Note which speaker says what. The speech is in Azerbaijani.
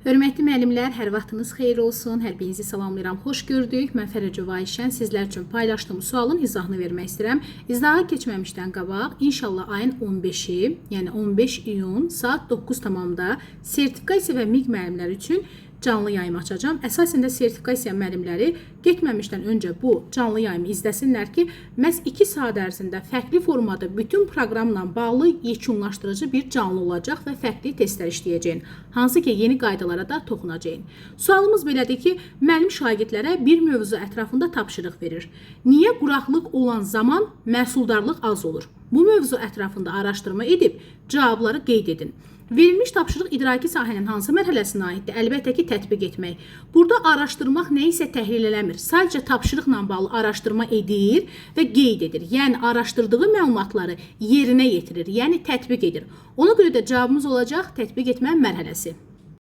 Speaker 1: Hörmətli müəllimlər, hər vaxtınız xeyir olsun. Hər birinizi salamlayıram. Xoş gördük. Mən Fərəcova Ayşən sizlər üçün paylaşdığım sualın izahını vermək istəyirəm. İzaha keçməmişdən qabaq, inşallah ayın 15-i, yəni 15 iyun saat 9 tamamda sertifikasiya və MİQ müəllimləri üçün canlı yayım açacağım. Əsasən də sertifikasiya müəllimləri getməmişdən öncə bu canlı yayımı izləsinlər ki, məhz 2 saat ərzində fərqli formada bütün proqramla bağlı yekunlaşdırıcı bir canlı olacaq və fərqli testlər işləyəcəyik. Hansı ki, yeni qaydalara da toxunacağıq. Sualımız belədir ki, müəllim şagirdlərə bir mövzu ətrafında tapşırıq verir. Niyə quraqlıq olan zaman məhsuldarlıq az olur? Bu mövzu ətrafında araşdırma edib cavabları qeyd edin. Verilmiş tapşırıq idraki sahənin hansı mərhələsinə aiddir? Əlbəttə ki, tətbiq etmək. Burada araşdırmaq nə isə təhlil eləmir. Sadəcə tapşırıqla bağlı araşdırma edir və qeyd edir. Yəni, araşdırdığı məlumatları yerinə yetirir, yəni tətbiq edir. Ona görə də cavabımız olacaq tətbiq etmə mərhələsi.